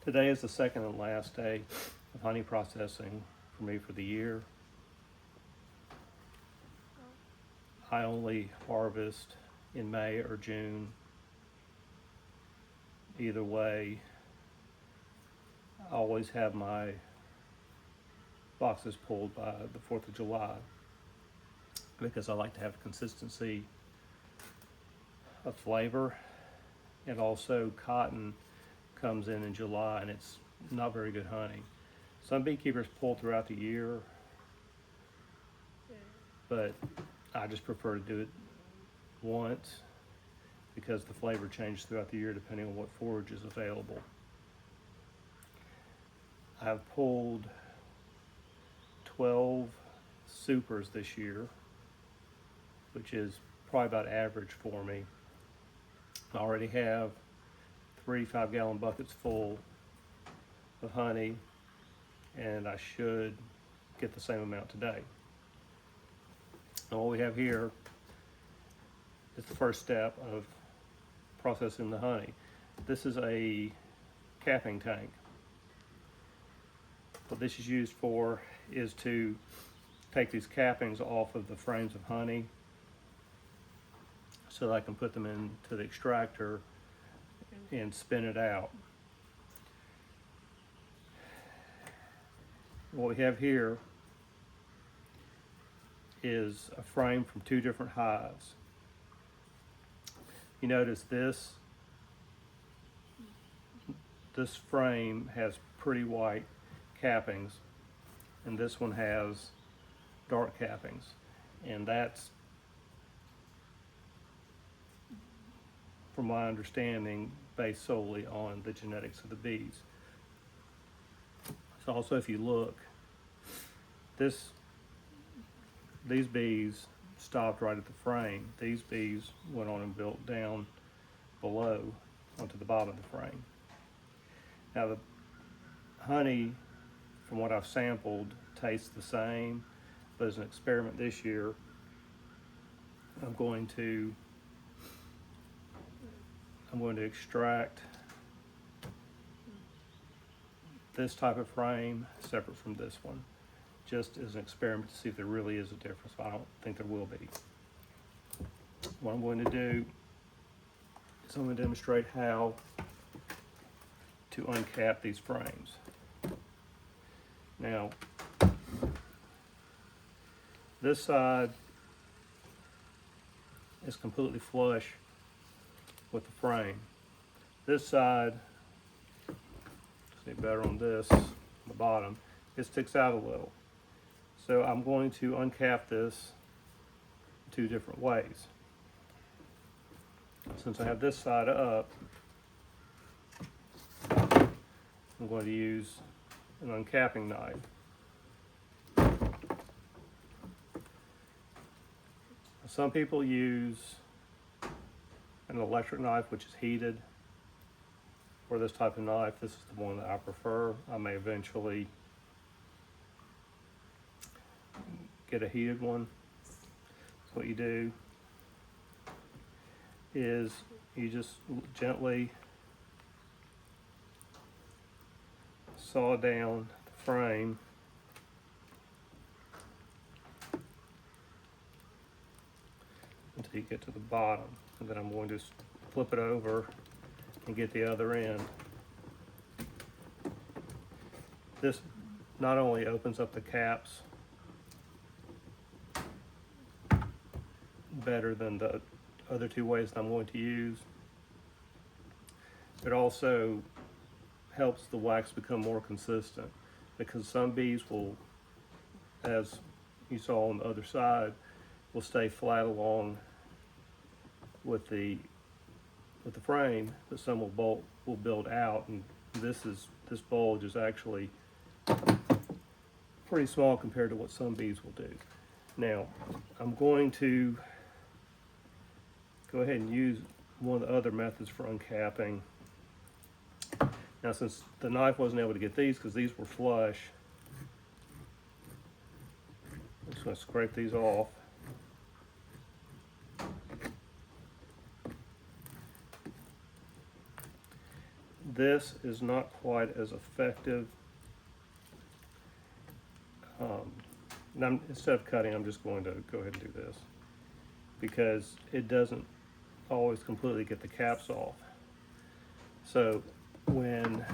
Today is the second and last day of honey processing for me for the year. I only harvest in May or June. Either way, I always have my boxes pulled by the 4th of July because I like to have consistency of flavor. And also cotton comes in July and it's not very good honey. Some beekeepers pull throughout the year, but I just prefer to do it once because the flavor changes throughout the year depending on what forage is available. I've pulled 12 supers this year, which is probably about average for me. I already have 3 5-gallon buckets full of honey, and I should get the same amount today. And what we have here is the first step of processing the honey. This is a capping tank. What this is used for is to take these cappings off of the frames of honey so that I can put them into the extractor and spin it out. What we have here is a frame from 2 different hives. You notice this frame has pretty white cappings, and this one has dark cappings, and that's, from my understanding, based solely on the genetics of the bees. So also, if you look, these bees stopped right at the frame. These bees went on and built down below onto the bottom of the frame. Now the honey, from what I've sampled, tastes the same, but as an experiment this year, I'm going to extract this type of frame separate from this one, just as an experiment to see if there really is a difference. I don't think there will be. What I'm going to do is I'm going to demonstrate how to uncap these frames. Now, this side is completely flush with the frame. This side, see better on this, the bottom, it sticks out a little. So I'm going to uncap this 2 different ways. Since I have this side up, I'm going to use an uncapping knife. Some people use an electric knife, which is heated, or this type of knife. This is the one that I prefer. I may eventually get a heated one. So what you do is you just gently saw down the frame until you get to the bottom, and then I'm going to flip it over and get the other end. This not only opens up the caps better than the other 2 ways that I'm going to use, it also helps the wax become more consistent, because some bees will, as you saw on the other side, will stay flat along with the frame, but some will build out, and this bulge is actually pretty small compared to what some bees will do. Now, I'm going to go ahead and use one of the other methods for uncapping. Now, since the knife wasn't able to get these because these were flush, I'm just going to scrape these off. This is not quite as effective. Now, instead of cutting, I'm just going to go ahead and do this because it doesn't always completely get the caps off. So when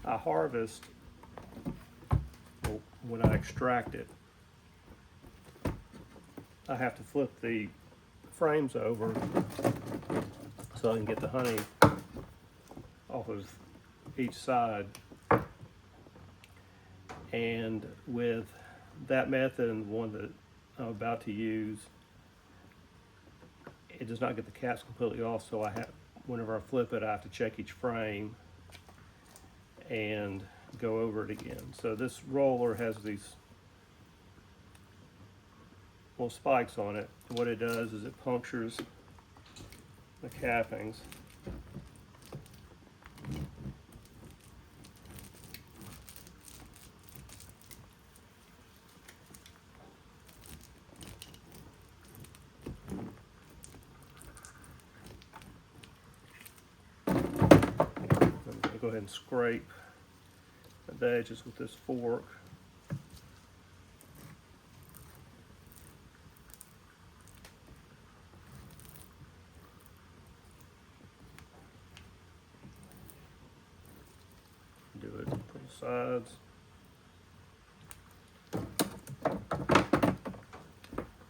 I harvest, or when I extract it, I have to flip the frames over so I can get the honey off of each side. And with that method and the one that I'm about to use, it does not get the caps completely off, so whenever I flip it, I have to check each frame and go over it again. So this roller has these little spikes on it. And what it does is it punctures the cappings. Go ahead and scrape the edges with this fork. Do it from the sides.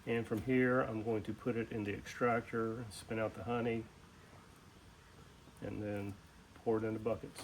And from here, I'm going to put it in the extractor, spin out the honey, and then pour it into buckets.